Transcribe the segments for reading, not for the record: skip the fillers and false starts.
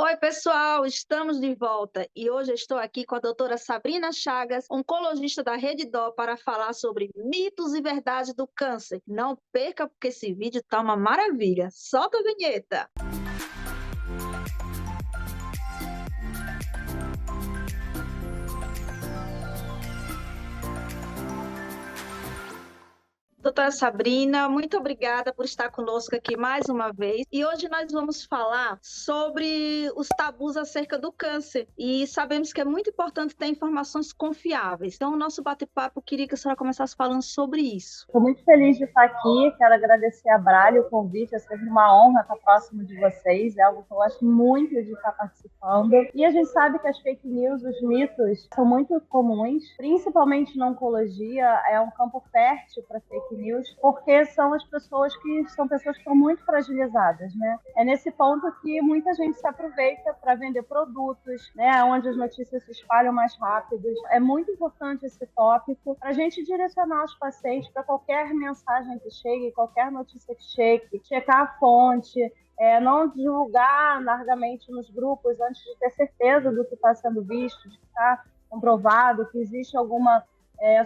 Oi, pessoal, estamos de volta e hoje eu estou aqui com a doutora Sabrina Chagas, oncologista da Rede Dó, para falar sobre mitos e verdades do câncer. Não perca, porque esse vídeo tá uma maravilha. Solta a vinheta! Doutora Sabrina, muito obrigada por estar conosco aqui mais uma vez. E hoje nós vamos falar sobre os tabus acerca do câncer. E sabemos que é muito importante ter informações confiáveis. Então, o nosso bate-papo, queria que a senhora começasse falando sobre isso. Estou muito feliz de estar aqui, quero agradecer a Brali o convite, é sempre uma honra estar próximo de vocês, é algo que eu gosto muito de estar participando. E a gente sabe que as fake news, os mitos, são muito comuns, principalmente na oncologia, é um campo fértil para fake news, porque são as pessoas que estão muito fragilizadas, né? É nesse ponto que muita gente se aproveita para vender produtos, né? Onde as notícias se espalham mais rápido. É muito importante esse tópico para a gente direcionar os pacientes para qualquer mensagem que chegue, qualquer notícia que chegue, checar a fonte, não divulgar largamente nos grupos antes de ter certeza do que está sendo visto, de que está comprovado, que existe alguma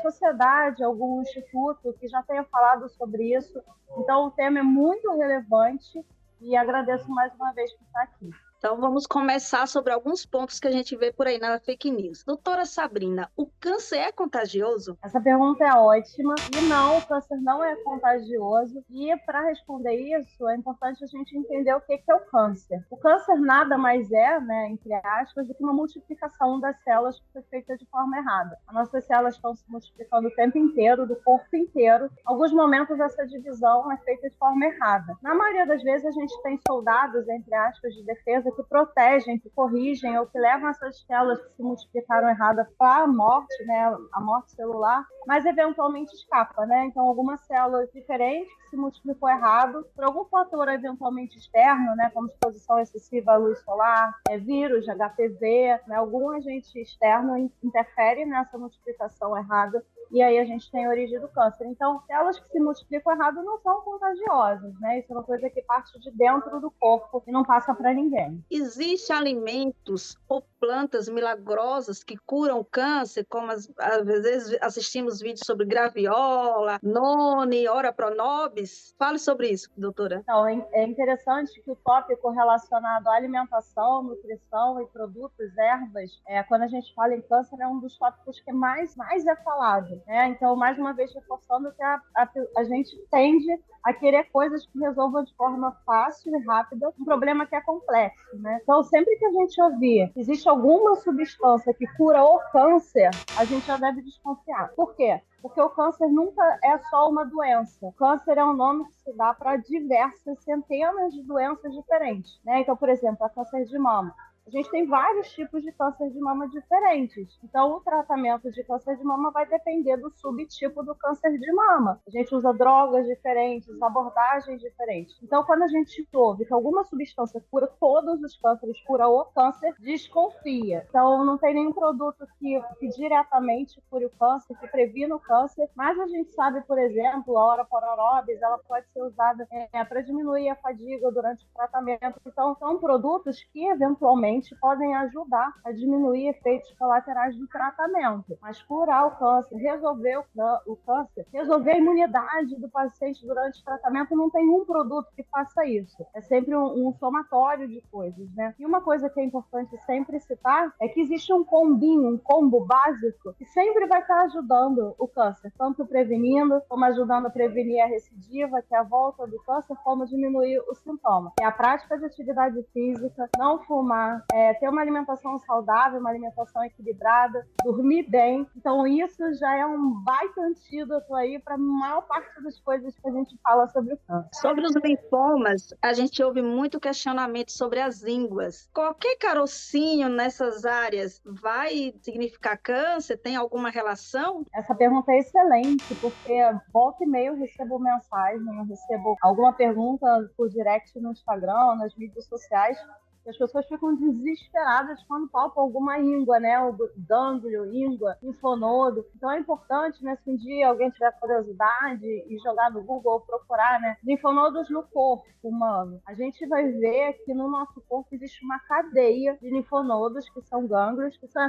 sociedade, algum instituto que já tenha falado sobre isso. Então, o tema é muito relevante e agradeço mais uma vez por estar aqui. Então, vamos começar sobre alguns pontos que a gente vê por aí na fake news. Doutora Sabrina, o câncer é contagioso? Essa pergunta é ótima. E não, o câncer não é contagioso. E para responder isso, é importante a gente entender o que é o câncer. O câncer nada mais é, né, entre aspas, do que uma multiplicação das células que foi feita de forma errada. As nossas células estão se multiplicando o tempo inteiro, do corpo inteiro. Em alguns momentos, essa divisão é feita de forma errada. Na maioria das vezes, a gente tem soldados, entre aspas, de defesa que protegem, que corrigem ou que levam essas células que se multiplicaram errada para a morte, né, a morte celular, mas eventualmente escapa, né? Então, algumas células diferentes que se multiplicou errado por algum fator eventualmente externo, né, como exposição excessiva à luz solar, vírus, HPV, né, algum agente externo interfere nessa multiplicação errada e aí a gente tem a origem do câncer. Então, células que se multiplicam errado não são contagiosas, né? Isso é uma coisa que parte de dentro do corpo e não passa para ninguém. Existem alimentos ou plantas milagrosas que curam o câncer, como às vezes assistimos vídeos sobre graviola, noni, ora pro nobis? Fale sobre isso, doutora. Então, é interessante que o tópico relacionado à alimentação, nutrição e produtos, ervas, quando a gente fala em câncer, é um dos tópicos que mais é falado, né? Então, mais uma vez, reforçando que a gente tende a querer coisas que resolvam de forma fácil e rápida um problema que é complexo, né? Então, sempre que a gente ouvir que existe alguma substância que cura o câncer, a gente já deve desconfiar. Por quê? Porque o câncer nunca é só uma doença. O câncer é um nome que se dá para diversas centenas de doenças diferentes, né? Então, por exemplo, a câncer de mama. A gente tem vários tipos de câncer de mama diferentes. Então, o tratamento de câncer de mama vai depender do subtipo do câncer de mama. A gente usa drogas diferentes, abordagens diferentes. Então, quando a gente ouve que alguma substância cura todos os cânceres, cura o câncer, desconfia. Então, não tem nenhum produto que diretamente cure o câncer, que previna o câncer. Mas a gente sabe, por exemplo, a ora pororobis, ela pode ser usada para diminuir a fadiga durante o tratamento. Então, são produtos que, eventualmente, podem ajudar a diminuir efeitos colaterais do tratamento, mas curar o câncer, resolver o câncer, resolver a imunidade do paciente durante o tratamento, não tem um produto que faça isso. É sempre um somatório de coisas, né? E uma coisa que é importante sempre citar é que existe um combo básico que sempre vai estar ajudando o câncer, tanto prevenindo, como ajudando a prevenir a recidiva, que é a volta do câncer, como diminuir o sintoma. É a prática de atividade física, não fumar, ter uma alimentação saudável, uma alimentação equilibrada, dormir bem. Então, isso já é um baita antídoto aí para a maior parte das coisas que a gente fala sobre o câncer. Sobre os linfomas, a gente ouve muito questionamento sobre as línguas. Qualquer carocinho nessas áreas vai significar câncer? Tem alguma relação? Essa pergunta é excelente, porque volta e meia eu recebo mensagem, eu recebo alguma pergunta por direct no Instagram, nas mídias sociais, As pessoas ficam desesperadas quando palpam alguma íngua, né? O gânglio, íngua, linfonodo. Então é importante, né, se um dia alguém tiver curiosidade e jogar no Google ou procurar, né, linfonodos no corpo humano, a gente vai ver que no nosso corpo existe uma cadeia de linfonodos, que são gânglios, que são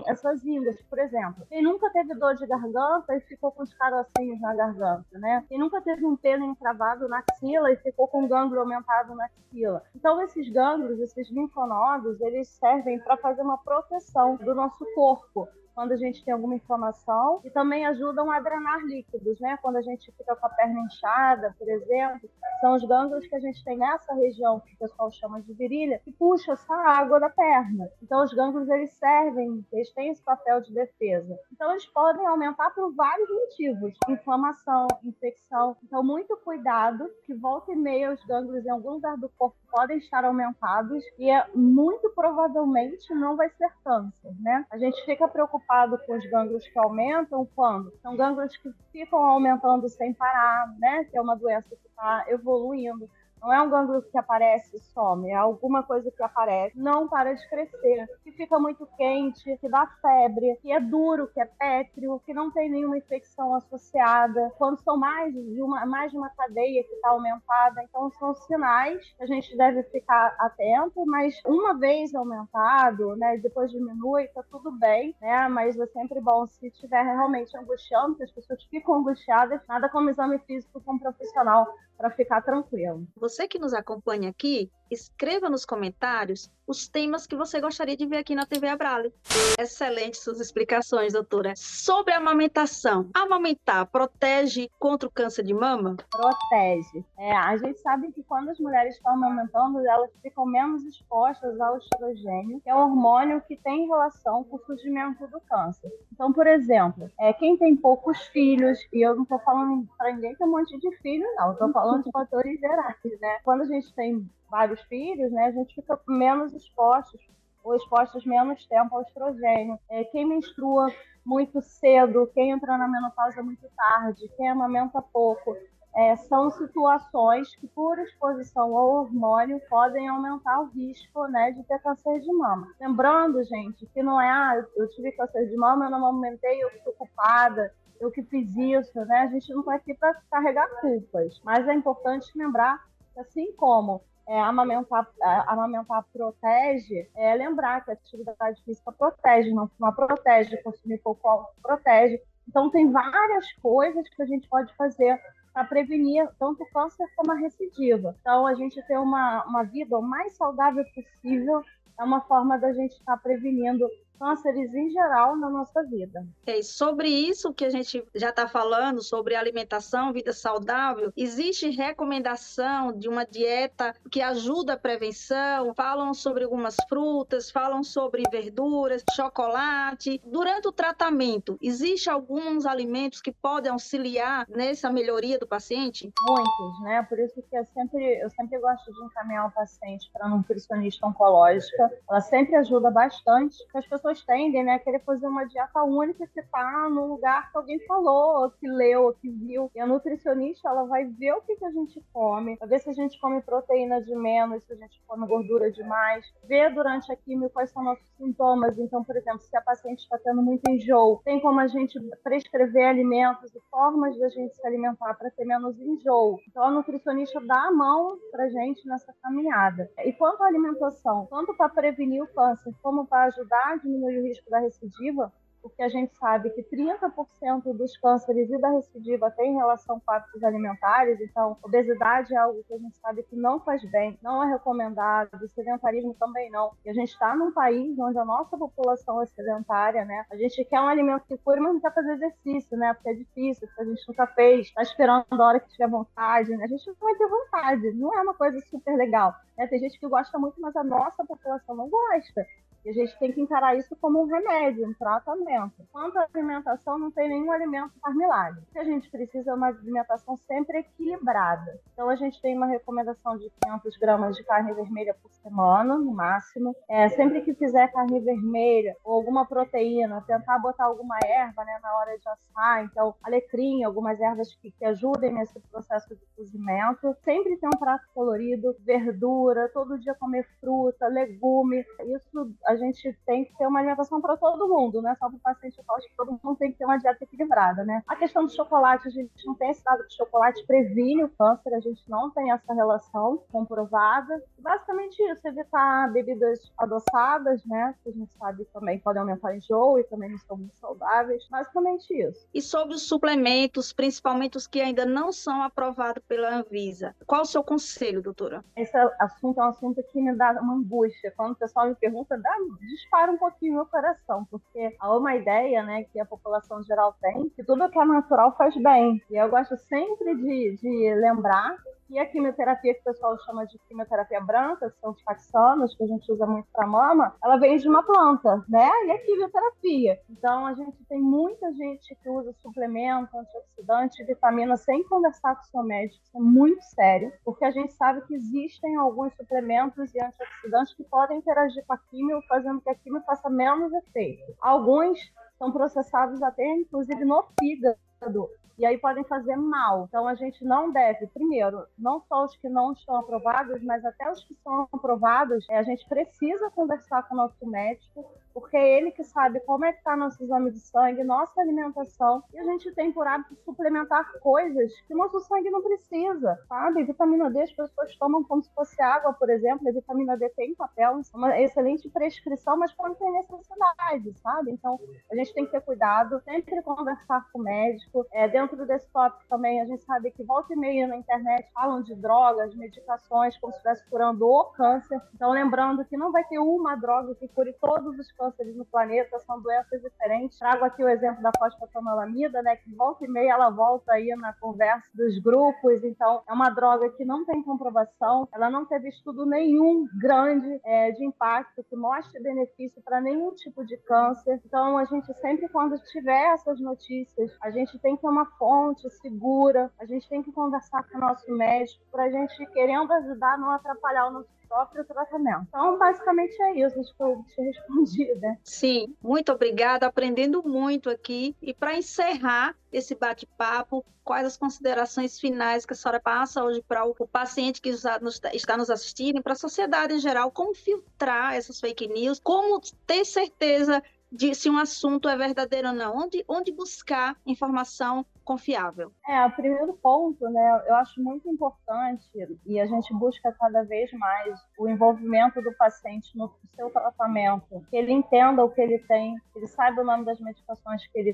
essas ínguas. Por exemplo, quem nunca teve dor de garganta e ficou com os carocinhos na garganta, né? Quem nunca teve um pelo encravado na axila e ficou com um gânglio aumentado na axila. Então, esses gânglios, esses linfonodos, eles servem para fazer uma proteção do nosso corpo quando a gente tem alguma inflamação, e também ajudam a drenar líquidos, né? Quando a gente fica com a perna inchada, por exemplo, são os gânglios que a gente tem nessa região, que o pessoal chama de virilha, que puxa essa água da perna. Então, os gânglios, eles servem, eles têm esse papel de defesa. Então, eles podem aumentar por vários motivos: inflamação, infecção. Então, muito cuidado, que volta e meia os gânglios em algum lugar do corpo podem estar aumentados e muito provavelmente não vai ser câncer, né? A gente fica preocupado com os gânglios que aumentam quando são gânglios que ficam aumentando sem parar, né? Que é uma doença que está evoluindo. Não é um gânglio que aparece e some, é alguma coisa que aparece, não para de crescer, que fica muito quente, que dá febre, que é duro, que é pétreo, que não tem nenhuma infecção associada. Quando são mais de uma cadeia que está aumentada, então são sinais que a gente deve ficar atento, mas uma vez aumentado, né, depois diminui, tá tudo bem, né? Mas é sempre bom, se estiver realmente angustiando, que as pessoas ficam angustiadas, nada como exame físico com um profissional para ficar tranquilo. Você que nos acompanha aqui, escreva nos comentários os temas que você gostaria de ver aqui na TV Abrale. Excelente suas explicações, doutora. Sobre a amamentação. Amamentar protege contra o câncer de mama? Protege. A gente sabe que quando as mulheres estão amamentando, elas ficam menos expostas ao estrogênio, que é um hormônio que tem relação com o surgimento do câncer. Então, por exemplo, quem tem poucos filhos, e eu não estou falando para ninguém ter um monte de filho, não, estou falando de fatores gerais, né? Quando a gente tem vários filhos, né, a gente fica menos expostos menos tempo ao estrogênio. Quem menstrua muito cedo, quem entra na menopausa muito tarde, quem amamenta pouco, são situações que, por exposição ao hormônio, podem aumentar o risco, né, de ter câncer de mama. Lembrando, gente, que não é, eu tive câncer de mama, eu não amamentei, eu fico culpada, eu que fiz isso, né? A gente não está aqui para carregar culpas, mas é importante lembrar que, assim como amamentar protege, lembrar que a atividade física protege, não protege, consumir pouco álcool protege. Então, tem várias coisas que a gente pode fazer para prevenir tanto o câncer como a recidiva. Então, a gente ter uma vida o mais saudável possível é uma forma da gente estar prevenindo cânceres em geral na nossa vida. Sobre isso que a gente já está falando, sobre alimentação, vida saudável, existe recomendação de uma dieta que ajuda a prevenção? Falam sobre algumas frutas, falam sobre verduras, chocolate. Durante o tratamento, existe alguns alimentos que podem auxiliar nessa melhoria do paciente? Muitos, né? Por isso que eu sempre gosto de encaminhar o paciente para a nutricionista oncológica. Ela sempre ajuda bastante, porque as pessoas tendem, né, a querer fazer uma dieta única que está no lugar que alguém falou, que leu, que viu. E a nutricionista, ela vai ver o que a gente come, vai ver se a gente come proteína de menos, se a gente come gordura demais, ver durante a quimio quais são nossos sintomas. Então, por exemplo, se a paciente está tendo muito enjoo, tem como a gente prescrever alimentos e formas da gente se alimentar para ter menos enjoo. Então, a nutricionista dá a mão para a gente nessa caminhada. E quanto à alimentação, tanto para prevenir o câncer como para ajudar a diminuir o risco da recidiva, porque a gente sabe que 30% dos cânceres e da recidiva tem relação com hábitos alimentares. Então, obesidade é algo que a gente sabe que não faz bem, não é recomendado, sedentarismo também não. E a gente está num país onde a nossa população é sedentária, né? A gente quer um alimento que cure, mas não quer fazer exercício, né? Porque é difícil, porque a gente nunca fez, está esperando a hora que tiver vontade, né? A gente não vai ter vontade, não é uma coisa super legal, né? Tem gente que gosta muito, mas a nossa população não gosta. E a gente tem que encarar isso como um remédio, um tratamento. Quanto à alimentação, não tem nenhum alimento que faz milagre. O que a gente precisa é uma alimentação sempre equilibrada. Então, a gente tem uma recomendação de 500 gramas de carne vermelha por semana, no máximo. Sempre que fizer carne vermelha ou alguma proteína, tentar botar alguma erva, né, na hora de assar. Então, alecrim, algumas ervas que ajudem nesse processo de cozimento. Sempre ter um prato colorido, verdura, verdura, todo dia comer fruta, legume. Isso a gente tem que ter uma alimentação para todo mundo, né? Só para o paciente alcoólico, todo mundo tem que ter uma dieta equilibrada, né? A questão do chocolate, a gente não tem esse dado que o chocolate previne o câncer, a gente não tem essa relação comprovada. Basicamente isso, evitar bebidas adoçadas, né? Que a gente sabe que também podem aumentar o enjoo e também não são muito saudáveis. Basicamente isso. E sobre os suplementos, principalmente os que ainda não são aprovados pela Anvisa, qual o seu conselho, doutora? Esse assunto é um assunto que me dá uma angústia. Quando o pessoal me pergunta, dispara um pouquinho meu coração, porque há uma ideia, né, que a população geral tem, que tudo que é natural faz bem. E eu gosto sempre de lembrar que a quimioterapia, que o pessoal chama de quimioterapia branca, que são os taxanos, que a gente usa muito para mama, ela vem de uma planta, né? E é quimioterapia. Então, a gente tem muita gente que usa suplemento, antioxidante, vitamina, sem conversar com o seu médico. Isso é muito sério, porque a gente sabe que existem alguns suplementos e antioxidantes que podem interagir com a quimio, fazendo que a quimio faça menos efeito. Alguns são processados até, inclusive, no fígado, e aí podem fazer mal. Então, a gente não deve, primeiro, não só os que não estão aprovados, mas até os que são aprovados, a gente precisa conversar com o nosso médico, porque é ele que sabe como é que está nosso exame de sangue, nossa alimentação, e a gente tem por hábito suplementar coisas que nosso sangue não precisa, sabe? Vitamina D as pessoas tomam como se fosse água, por exemplo, a vitamina D tem papel, é uma excelente prescrição, mas quando tem necessidade, sabe? Então, a gente tem que ter cuidado, sempre conversar com o médico. Dentro desse tópico também, a gente sabe que volta e meia na internet falam de drogas, medicações, como se estivesse curando o câncer. Então, lembrando que não vai ter uma droga que cure todos os cânceres no planeta, são doenças diferentes. Trago aqui o exemplo da fosfatanolamida, né, que volta e meia ela volta aí na conversa dos grupos. Então, é uma droga que não tem comprovação, ela não teve estudo nenhum grande de impacto que mostre benefício para nenhum tipo de câncer. Então, a gente sempre, quando tiver essas notícias, a gente tem que ter uma fonte segura, a gente tem que conversar com o nosso médico para a gente, querendo ajudar, não atrapalhar o nosso próprio tratamento. Então, basicamente é isso, acho que eu te respondi, né? Sim, muito obrigada, aprendendo muito aqui. E para encerrar esse bate-papo, quais as considerações finais que a senhora passa hoje para o paciente que está nos assistindo, para a sociedade em geral, como filtrar essas fake news, como ter certeza de se um assunto é verdadeiro ou não, onde buscar informação confiável? O primeiro ponto, né, eu acho muito importante, e a gente busca cada vez mais o envolvimento do paciente no seu tratamento, que ele entenda o que ele tem, que ele saiba o nome das medicações que ele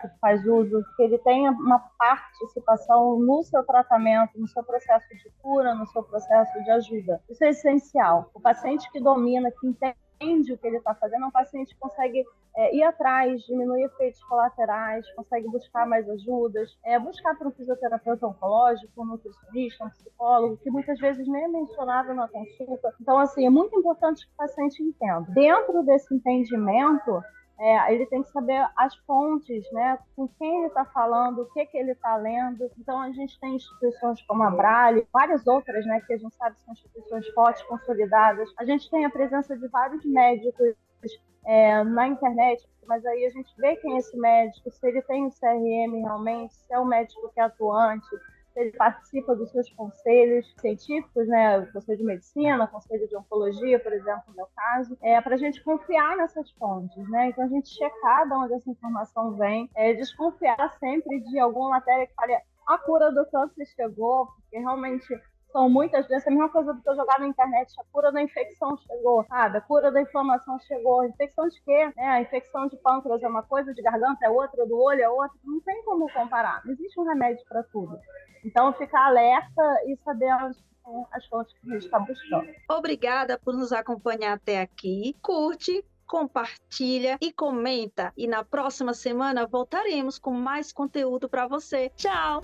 que faz uso, que ele tenha uma participação no seu tratamento, no seu processo de cura, no seu processo de ajuda. Isso é essencial. O paciente que domina, que entende o que ele está fazendo, é um paciente que consegue ir atrás, diminuir efeitos colaterais, consegue buscar mais ajudas, buscar para um fisioterapeuta oncológico, um nutricionista, um psicólogo, que muitas vezes nem é mencionado na consulta. Então, assim, é muito importante que o paciente entenda. Dentro desse entendimento, ele tem que saber as fontes, né? Com quem ele está falando, o que ele está lendo. Então, a gente tem instituições como a Brale, várias outras, né, que a gente sabe que são instituições fortes, consolidadas. A gente tem a presença de vários médicos na internet, mas aí a gente vê quem é esse médico, se ele tem o CRM realmente, se é um médico que é atuante, ele participa dos seus conselhos científicos, né, o conselho de medicina, o conselho de oncologia, por exemplo, no meu caso, para a gente confiar nessas fontes, né? Então a gente checar de onde essa informação vem, desconfiar sempre de alguma matéria que fale a cura do câncer chegou, porque realmente são muitas doenças, a mesma coisa do que eu jogar na internet, a cura da infecção chegou, sabe? A cura da inflamação chegou, infecção de quê? A infecção de pâncreas é uma coisa, de garganta é outra, do olho é outra, não tem como comparar, não existe um remédio para tudo. Então, ficar alerta e saber as fontes que a gente está buscando. Obrigada por nos acompanhar até aqui. Curte, compartilha e comenta. E na próxima semana voltaremos com mais conteúdo para você. Tchau!